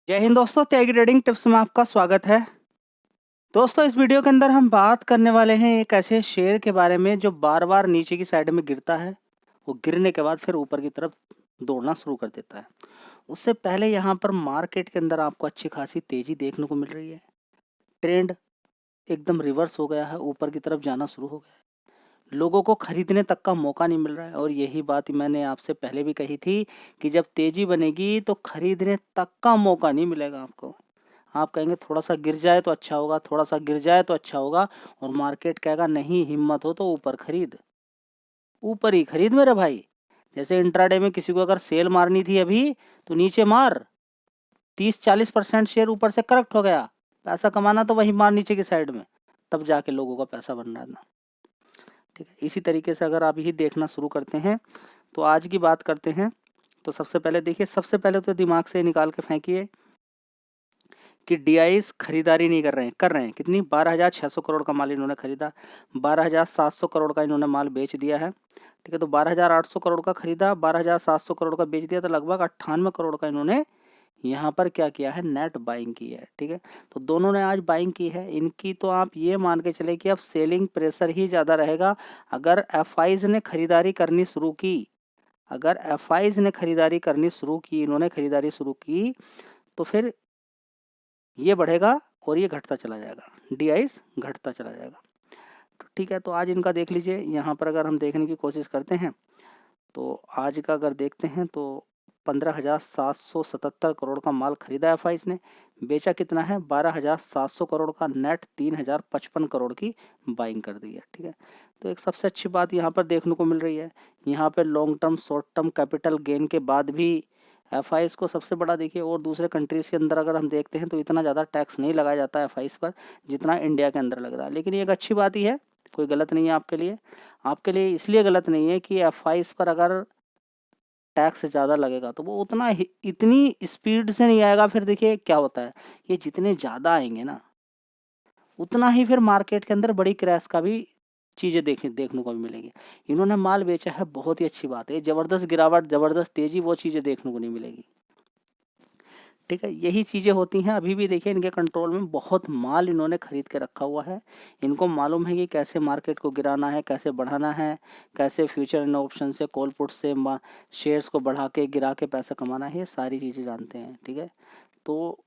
जय हिंद दोस्तों, त्यागी trading tips में आपका स्वागत है। दोस्तों, इस वीडियो के अंदर हम बात करने वाले हैं एक ऐसे शेयर के बारे में जो बार बार नीचे की साइड में गिरता है। वो गिरने के बाद फिर ऊपर की तरफ दौड़ना शुरू कर देता है। उससे पहले यहाँ पर मार्केट के अंदर आपको अच्छी खासी तेजी देखने को मिल रही है। ट्रेंड एकदम रिवर्स हो गया है, ऊपर की तरफ जाना शुरू हो गया है। लोगों को खरीदने तक का मौका नहीं मिल रहा है और यही बात मैंने आपसे पहले भी कही थी कि जब तेजी बनेगी तो खरीदने तक का मौका नहीं मिलेगा आपको। आप कहेंगे थोड़ा सा गिर जाए तो अच्छा होगा, थोड़ा सा गिर जाए तो अच्छा होगा, और मार्केट कहेगा नहीं, हिम्मत हो तो ऊपर खरीद, ऊपर ही खरीद मेरे भाई। जैसे इंट्राडे में किसी को अगर सेल मारनी थी अभी तो नीचे मार, 30-40% शेयर ऊपर से करेक्ट हो गया। पैसा कमाना तो वही मार नीचे की साइड में, तब जाके लोगों का पैसा बन रहा था। ठीक है, इसी तरीके से अगर आप यही देखना शुरू करते हैं तो आज की बात करते हैं। तो सबसे पहले देखिए, सबसे पहले तो दिमाग से निकाल के फेंकिए कि डीआईस खरीदारी नहीं कर रहे हैं कितनी, 12,600 करोड़ का माल इन्होंने खरीदा, 12,700 करोड़ का इन्होंने माल बेच दिया है। ठीक है, तो 12,800 करोड़ का खरीदा, 12,700 करोड़ का बेच दिया, तो लगभग 98 करोड़ का इन्होंने यहाँ पर क्या किया है, नेट बाइंग की है। ठीक है, तो दोनों ने आज बाइंग की है इनकी, तो आप ये मान के चले कि अब सेलिंग प्रेशर ही ज़्यादा रहेगा। अगर एफआईज ने खरीदारी करनी शुरू की, अगर एफआईज ने खरीदारी करनी शुरू की, इन्होंने खरीदारी शुरू की, तो फिर ये बढ़ेगा और ये घटता चला जाएगा, डीआईस घटता चला जाएगा। तो ठीक है, तो आज इनका देख लीजिए। यहाँ पर अगर हम देखने की कोशिश करते हैं तो आज का अगर देखते हैं तो 15,777 करोड़ का माल खरीदा एफआईज ने, बेचा कितना है, 12,700 करोड़ का, नेट 3,055 करोड़ की बाइंग कर दी है। ठीक है, तो एक सबसे अच्छी बात यहाँ पर देखने को मिल रही है। यहाँ पर long term short term capital gain के बाद भी एफआईज को सबसे बड़ा देखिए, और दूसरे कंट्रीज के अंदर अगर हम देखते हैं तो इतना ज़्यादा टैक्स नहीं लगाया जाता है एफआईज पर जितना इंडिया के अंदर लग रहा है। लेकिन ये एक अच्छी बात ही है, कोई गलत नहीं है आपके लिए। आपके लिए इसलिए गलत नहीं है कि एफआईज पर अगर टैक्स ज़्यादा लगेगा तो वो उतना इतनी स्पीड से नहीं आएगा। फिर देखिए क्या होता है, ये जितने ज़्यादा आएंगे ना, उतना ही फिर मार्केट के अंदर बड़ी क्रैश का भी चीज़ें देखने को भी मिलेगी। इन्होंने माल बेचा है, बहुत ही अच्छी बात है। ज़बरदस्त गिरावट, ज़बरदस्त तेज़ी, वो चीज़ें देखने को नहीं मिलेगी। ठीक है, यही चीज़ें होती हैं। अभी भी देखिए इनके कंट्रोल में बहुत माल इन्होंने खरीद के रखा हुआ है। इनको मालूम है कि कैसे मार्केट को गिराना है, कैसे बढ़ाना है, कैसे फ्यूचर एंड ऑप्शन से, कॉल पुट से शेयर्स को बढ़ा के गिरा के पैसा कमाना है, ये सारी चीज़ें जानते हैं। ठीक है, तो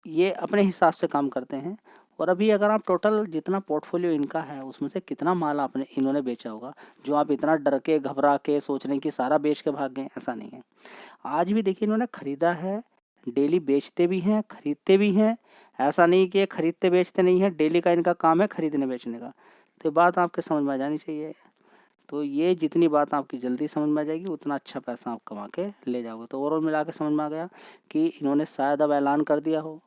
ये अपने हिसाब से काम करते हैं। और अभी अगर आप टोटल जितना पोर्टफोलियो इनका है उसमें से कितना माल आपने इन्होंने बेचा होगा, जो आप इतना डर के घबरा के सोच रहे हैं कि सारा बेच के भाग गए, ऐसा नहीं है। आज भी देखिए इन्होंने खरीदा है, डेली बेचते भी हैं, खरीदते भी हैं। ऐसा नहीं कि ये खरीदते बेचते नहीं है, डेली का इनका काम है खरीदने बेचने का। तो ये बात आपके समझ में आ जानी चाहिए। तो ये जितनी बात आपकी जल्दी समझ में आ जाएगी उतना अच्छा पैसा आप कमा के ले जाओगे। तो ओवरऑल मिला के समझ में आ गया कि इन्होंने शायद अब ऐलान कर दिया हो।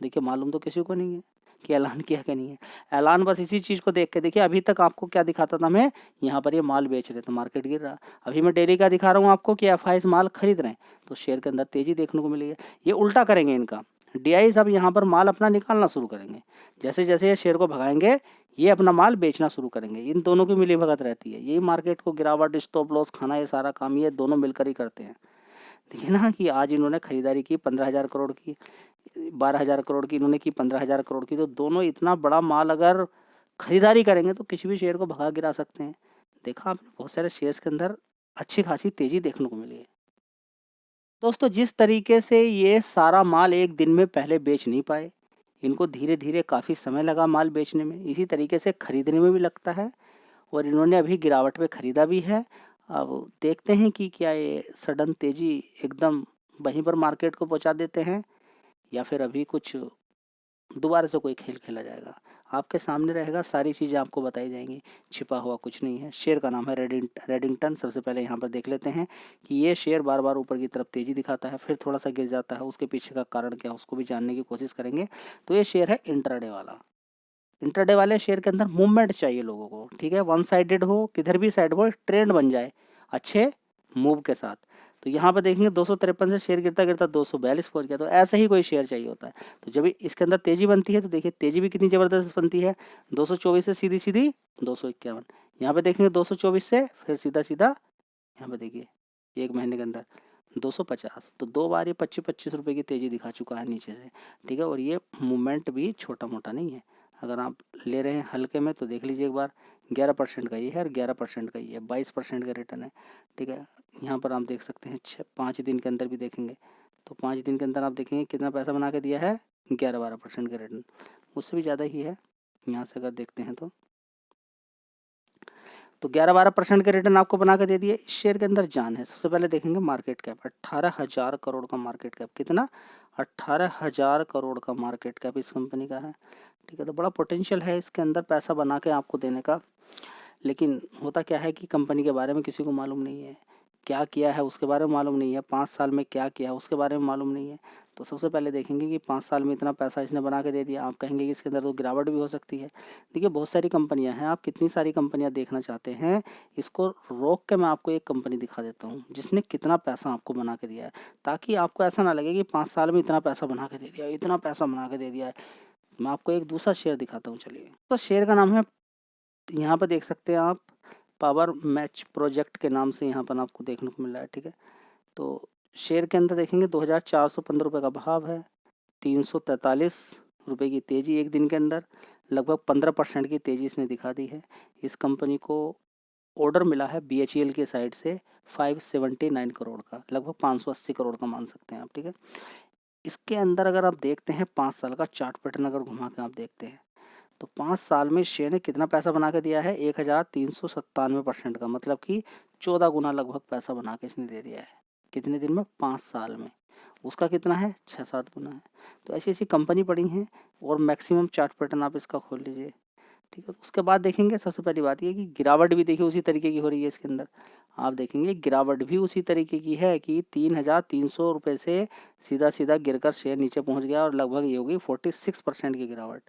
देखिए मालूम तो किसी को नहीं है कि ऐलान किया कि नहीं है। ऐलान बस इसी चीज़ को देख के देखिए, अभी तक आपको क्या दिखाता था मैं, यहाँ पर ये माल बेच रहे तो मार्केट गिर रहा। अभी मैं डेली का दिखा रहा हूँ आपको कि एफआईज माल खरीद रहे हैं, तो शेयर के अंदर तेज़ी देखने को मिली है। ये उल्टा करेंगे इनका, डीआईज अब यहाँ पर माल अपना निकालना शुरू करेंगे। जैसे जैसे ये शेयर को भगाएंगे, ये अपना माल बेचना शुरू करेंगे। इन दोनों की मिली भगत रहती है। यही मार्केट को गिरावट, स्टॉप लॉस खाना, ये सारा काम ये दोनों मिलकर ही करते हैं। देखिए ना कि आज इन्होंने खरीदारी की 15,000 करोड़ की, 12,000 करोड़ की इन्होंने की, 15,000 करोड़ की। तो दोनों इतना बड़ा माल अगर खरीदारी करेंगे तो किसी भी शेयर को भगा गिरा सकते हैं। देखा आपने, बहुत सारे शेयर्स के अंदर अच्छी खासी तेजी देखने को मिली है। दोस्तों, जिस तरीके से ये सारा माल एक दिन में पहले बेच नहीं पाए, इनको धीरे धीरे काफ़ी समय लगा माल बेचने में, इसी तरीके से खरीदने में भी लगता है। और इन्होंने अभी गिरावट पे खरीदा भी है। अब देखते हैं कि क्या ये सडन तेज़ी एकदम वहीं पर मार्केट को पहुंचा देते हैं, या फिर अभी कुछ दोबारा से कोई खेल खेला जाएगा। आपके सामने रहेगा, सारी चीज़ें आपको बताई जाएंगी, छिपा हुआ कुछ नहीं है। शेयर का नाम है रेडिंगटन। सबसे पहले यहाँ पर देख लेते हैं कि ये शेयर बार बार ऊपर की तरफ तेज़ी दिखाता है, फिर थोड़ा सा गिर जाता है, उसके पीछे का कारण क्या है उसको भी जानने की कोशिश करेंगे। तो ये शेयर है इंट्राडे वाला। इंट्राडे वाले शेयर के अंदर मूवमेंट चाहिए लोगों को। ठीक है, वन साइडेड हो, किधर भी साइड हो, ट्रेंड बन जाए अच्छे मूव के साथ। तो यहाँ पर देखेंगे 253 से शेयर गिरता गिरता 242 पहुंच गया। तो ऐसा ही कोई शेयर चाहिए होता है। तो जब इसके अंदर तेजी बनती है तो देखिए तेजी भी कितनी ज़बरदस्त बनती है। 224 से सीधी सीधी 251, यहाँ पे देखेंगे 224 से फिर सीधा सीधा, यहाँ पे देखिए 1 महीने के अंदर 250, तो 2 बार ये 25-25 रुपए की तेज़ी दिखा चुका है नीचे से, ठीक है। और ये मूवमेंट भी छोटा-मोटा नहीं है। अगर आप ले रहे हैं हल्के में तो देख लीजिए एक बार, 11% का ये है और 11% का ये है, 22% का रिटर्न है, ठीक है। यहाँ पर आप देख सकते हैं 5 दिन के अंदर भी देखेंगे तो 5 दिन के अंदर आप देखेंगे कितना पैसा बना के दिया है, 11-12% का रिटर्न, उससे भी ज़्यादा ही है यहाँ से अगर देखते हैं तो 11-12% का रिटर्न आपको बना के दे दिए। इस शेयर के अंदर जान है। सबसे पहले देखेंगे मार्केट कैप, 18,000 करोड़ का मार्केट कैप। कितना? 18,000 करोड़ का मार्केट कैप इस कंपनी का है, ठीक है। तो बड़ा पोटेंशियल है इसके अंदर पैसा बना के आपको देने का, लेकिन होता क्या है कि कंपनी के बारे में किसी को मालूम नहीं है, क्या किया है उसके बारे में मालूम नहीं है, 5 साल में क्या किया है उसके बारे में मालूम नहीं है। तो सबसे पहले देखेंगे कि 5 साल में इतना पैसा इसने बना के दे दिया, आप कहेंगे कि इसके अंदर तो गिरावट भी हो सकती है। देखिए बहुत सारी कंपनियां हैं, आप कितनी सारी कंपनियां देखना चाहते हैं, इसको रोक के मैं आपको एक कंपनी दिखा देता हूँ जिसने कितना पैसा आपको बना के दिया है, ताकि आपको ऐसा ना लगे कि 5 साल में इतना पैसा बना के दे दिया, इतना पैसा बना के दे दिया है। मैं आपको एक दूसरा शेयर दिखाता हूँ, चलिए। तो शेयर का नाम है, यहाँ पर देख सकते हैं आप, पावर मैच प्रोजेक्ट के नाम से यहाँ पर आपको देखने को मिल रहा है, ठीक है। तो शेयर के अंदर देखेंगे 2,415 रुपये का भाव है, 343 रुपये की तेज़ी एक दिन के अंदर, लगभग 15% की तेज़ी इसने दिखा दी है। इस कंपनी को ऑर्डर मिला है BHEL की साइड से 579 करोड़ का, लगभग 580 करोड़ का मान सकते हैं आप, ठीक है। इसके अंदर अगर आप देखते हैं 5 साल का चार्ट पैटर्न अगर घुमा के आप देखते हैं तो 5 साल में शेयर ने कितना पैसा बना के दिया है, 1,397% का, मतलब कि 14 गुना लगभग पैसा बना के इसने दे दिया है। कितने दिन में? 5 साल में। उसका कितना है? 6-7 गुना है। तो ऐसी ऐसी कंपनी पड़ी हैं और मैक्सिमम चार्ट पैटर्न आप इसका खोल लीजिए, ठीक है। तो उसके बाद देखेंगे, सबसे पहली बात ये कि गिरावट भी देखिए उसी तरीके की हो रही है इसके अंदर। आप देखेंगे गिरावट भी उसी तरीके की है कि 3,300 रुपये से सीधा सीधा गिरकर शेयर नीचे पहुंच गया और लगभग ये होगी 46% की गिरावट,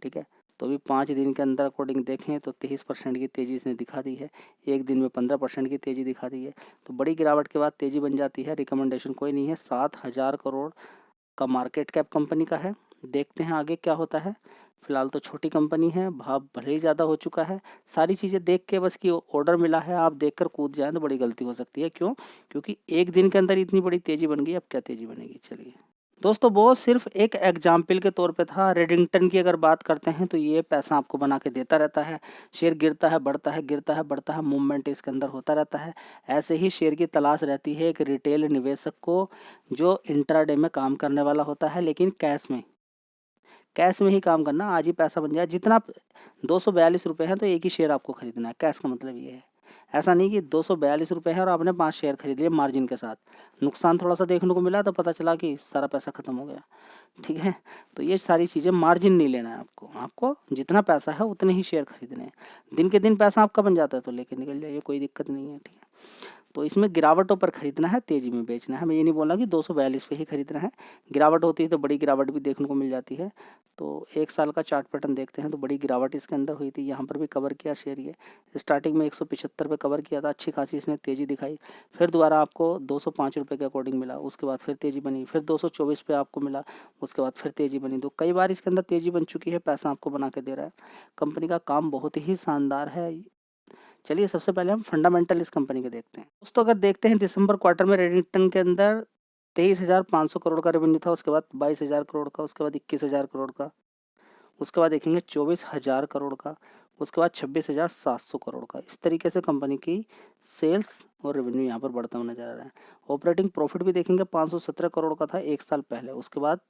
ठीक है। तो अभी 5 दिन के अंदर अकॉर्डिंग देखें तो 23% की तेज़ी इसने दिखा दी है, एक दिन में 15% की तेज़ी दिखा दी है। तो बड़ी गिरावट के बाद तेज़ी बन जाती है, रिकमेंडेशन कोई नहीं है। 7,000 करोड़ का मार्केट कैप कंपनी का है। देखते हैं आगे क्या होता है। फिलहाल तो छोटी कंपनी है, भाव भले ही ज़्यादा हो चुका है। सारी चीज़ें देख के बस कि ऑर्डर मिला है आप देख कर कूद जाएँ तो बड़ी गलती हो सकती है। क्यों? क्योंकि एक दिन के अंदर इतनी बड़ी तेज़ी बन गई, अब क्या तेज़ी बनेगी। चलिए दोस्तों, वो सिर्फ एक एग्जाम्पल के तौर पे था। रेडिंगटन की अगर बात करते हैं तो ये पैसा आपको बना के देता रहता है। शेयर गिरता है, बढ़ता है, गिरता है, बढ़ता है, मूवमेंट इसके अंदर होता रहता है। ऐसे ही शेयर की तलाश रहती है एक रिटेल निवेशक को जो इंट्राडे में काम करने वाला होता है, लेकिन कैश में ही काम करना, आज ही पैसा बन जाए। जितना 242 रुपये है तो एक ही शेयर आपको खरीदना है, कैश का मतलब ये है। ऐसा नहीं कि 242 रुपये है और आपने 5 शेयर खरीद लिए मार्जिन के साथ, नुकसान थोड़ा सा देखने को मिला तो पता चला कि सारा पैसा खत्म हो गया, ठीक है। तो ये सारी चीज़ें, मार्जिन नहीं लेना है आपको जितना पैसा है उतने ही शेयर खरीदने हैं। दिन के दिन पैसा आपका बन जाता है तो लेके निकल जाइए, कोई दिक्कत नहीं है, ठीक है। तो इसमें गिरावटों पर खरीदना है, तेजी में बेचना है। मैं ये नहीं बोल रहा कि 242 पे ही खरीदना है, गिरावट होती है तो बड़ी गिरावट भी देखने को मिल जाती है। तो 1 साल का चार्ट पैटर्न देखते हैं तो बड़ी गिरावट इसके अंदर हुई थी। यहाँ पर भी कवर किया शेयर, ये स्टार्टिंग में 175 पे कवर किया था, अच्छी खासी इसने तेज़ी दिखाई। फिर दोबारा आपको 205 रुपये के अकॉर्डिंग मिला, उसके बाद फिर तेज़ी बनी, फिर 224 पे आपको मिला, उसके बाद फिर तेज़ी बनी। तो कई बार इसके अंदर तेज़ी बन चुकी है, पैसा आपको बना के दे रहा है। कंपनी का काम बहुत ही शानदार है। चलिए सबसे पहले हम फंडामेंटल इस कंपनी के देखते हैं। दोस्तों अगर देखते हैं दिसंबर क्वार्टर में रेडिंगटन के अंदर 23,500 करोड़ का रेवेन्यू था, उसके बाद 22,000 करोड़ का, उसके बाद 21,000 करोड़ का, उसके बाद देखेंगे 24,000 करोड़ का, उसके बाद 26,700 करोड़ का। इस तरीके से कंपनी की सेल्स और रेवेन्यू यहाँ पर बढ़ता हुआ नजर आ रहा है। ऑपरेटिंग प्रॉफिट भी देखेंगे 517 करोड़ का था एक साल पहले, उसके बाद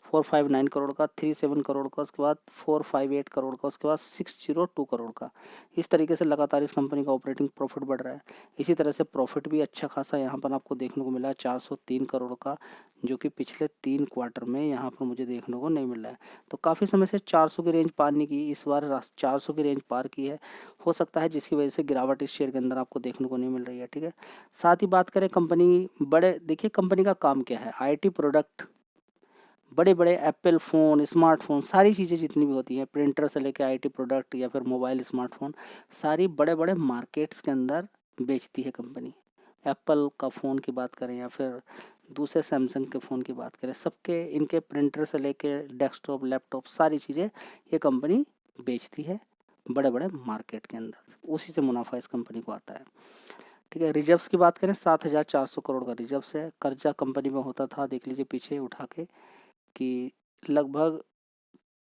459 करोड़ का, 37 करोड़ का, उसके बाद 458 करोड़ का, उसके बाद 602 करोड़ का। इस तरीके से लगातार इस कंपनी का ऑपरेटिंग प्रॉफिट बढ़ रहा है। इसी तरह से प्रॉफिट भी अच्छा खासा यहाँ पर आपको देखने को मिला है, 403 करोड़ का, जो कि पिछले 3 क्वार्टर में यहाँ पर मुझे देखने को नहीं मिल रहा है। तो काफ़ी समय से 400 की रेंज पार नहीं की, इस बार 400 की रेंज पार की है। हो सकता है जिसकी वजह से गिरावट इस शेयर के अंदर आपको देखने को नहीं मिल रही है, ठीक है। साथ ही बात करें कंपनी देखिए कंपनी का काम क्या है, IT प्रोडक्ट, बड़े बड़े एप्पल फ़ोन, स्मार्टफ़ोन, सारी चीज़ें जितनी भी होती हैं, प्रिंटर से लेकर IT प्रोडक्ट या फिर मोबाइल स्मार्टफ़ोन, सारी बड़े बड़े मार्केट्स के अंदर बेचती है कंपनी। एप्पल का फ़ोन की बात करें या फिर दूसरे सैमसंग के फ़ोन की बात करें, सबके इनके प्रिंटर से लेके डेस्कटॉप, लैपटॉप, सारी चीज़ें ये कंपनी बेचती है बड़े बड़े मार्केट के अंदर, उसी से मुनाफा इस कंपनी को आता है। ठीक है। रिजर्व्स की बात करें 7,400 करोड़ का रिजर्व्स है। कर्जा कंपनी में होता था, देख लीजिए पीछे उठा के, कि लगभग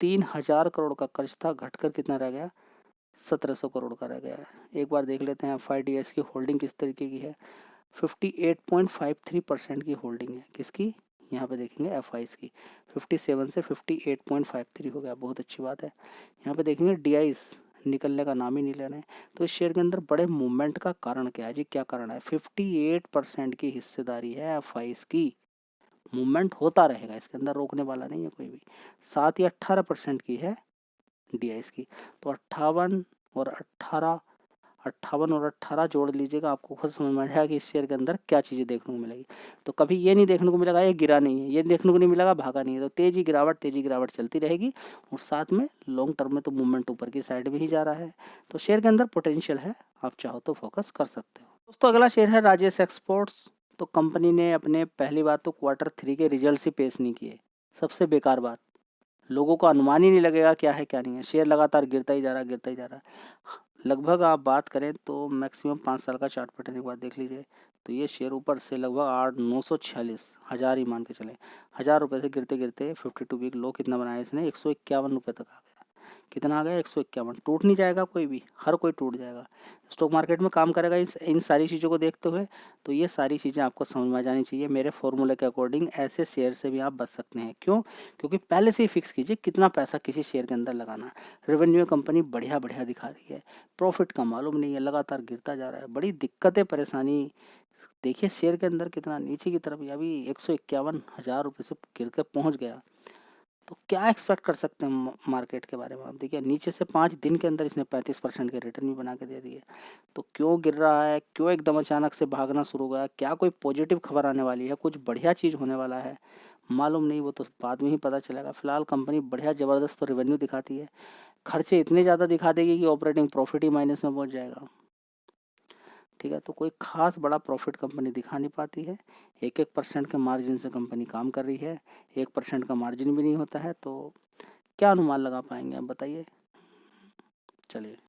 3,000 करोड़ का कर्ज था, घटकर कितना रह गया, 1,700 करोड़ का रह गया है। एक बार देख लेते हैं FIDS की होल्डिंग किस तरीके की है। 58.53% की होल्डिंग है, किसकी, यहाँ पे देखेंगे FIs की। 57 से 58.53 हो गया, बहुत अच्छी बात है। यहाँ पे देखेंगे DIs निकलने का नाम ही नहीं ले रहे हैं। तो इस शेयर के अंदर बड़े मूवमेंट का कारण क्या है जी, क्या कारण है, 58% की हिस्सेदारी है FIs की। मूवमेंट होता रहेगा, इसके अंदर रोकने वाला नहीं है कोई भी। 7 या 18% की है DIs की। तो 58 और 18 जोड़ लीजिएगा, आपको खुद समझ में आ जाएगा कि इस शेयर के अंदर क्या चीज़ें देखने को मिलेगी। तो कभी ये नहीं देखने को मिलेगा ये गिरा नहीं है, ये देखने को नहीं मिलेगा भागा नहीं है। तो तेजी गिरावट चलती रहेगी, और साथ में लॉन्ग टर्म में तो मूवमेंट ऊपर की साइड में ही जा रहा है। तो शेयर के अंदर पोटेंशियल है, आप चाहो तो फोकस कर सकते हो। दोस्तों अगला शेयर है राजेश एक्सपोर्ट्स। तो कंपनी ने अपने, पहली बात तो Q3 के रिजल्ट ही पेश नहीं किए, सबसे बेकार बात। लोगों को अनुमान ही नहीं लगेगा क्या है क्या नहीं है। शेयर लगातार गिरता ही जा रहा है। लगभग आप बात करें तो मैक्सिमम 5 साल का चार्ट पैटर्न एक बार देख लीजिए, तो ये शेयर ऊपर से लगभग 946 हज़ार ही मान के चले, 1,000 रुपये से गिरते गिरते 52 वीक लो कितना बनाया इसने, 151 रुपये तक आ गया। कितना आ गया, 151। टूट नहीं जाएगा कोई भी, हर कोई टूट जाएगा। स्टॉक मार्केट में काम करेगा इन सारी चीज़ों को देखते हुए। तो ये सारी चीज़ें आपको समझ में आ जानी चाहिए। मेरे फॉर्मूले के अकॉर्डिंग ऐसे शेयर से भी आप बच सकते हैं। क्यों, क्योंकि पहले से ही फिक्स कीजिए कितना पैसा किसी शेयर के अंदर लगाना है। रेवेन्यू कंपनी बढ़िया दिखा रही है, प्रॉफिट का मालूम नहीं है, लगातार गिरता जा रहा है, बड़ी दिक्कतें परेशानी। देखिए शेयर के अंदर कितना नीचे की तरफ, अभी 151,000 रुपये से गिर के पहुँच गया। तो क्या एक्सपेक्ट कर सकते हैं मार्केट के बारे में आप। देखिए नीचे से 5 दिन के अंदर इसने 35% के रिटर्न भी बना के दे दिए। तो क्यों गिर रहा है, क्यों एकदम अचानक से भागना शुरू हो गया, क्या कोई पॉजिटिव खबर आने वाली है, कुछ बढ़िया चीज़ होने वाला है, मालूम नहीं, वो तो बाद में ही पता चलेगा। फिलहाल कंपनी बढ़िया ज़बरदस्त तो रेवेन्यू दिखाती है, खर्चे इतने ज़्यादा दिखा देगी कि ऑपरेटिंग प्रॉफिट ही माइनस में पहुंच जाएगा। ठीक है, तो कोई खास बड़ा प्रॉफिट कंपनी दिखा नहीं पाती है। 1% के मार्जिन से कंपनी काम कर रही है, 1% का मार्जिन भी नहीं होता है। तो क्या अनुमान लगा पाएंगे आप बताइए। चलिए।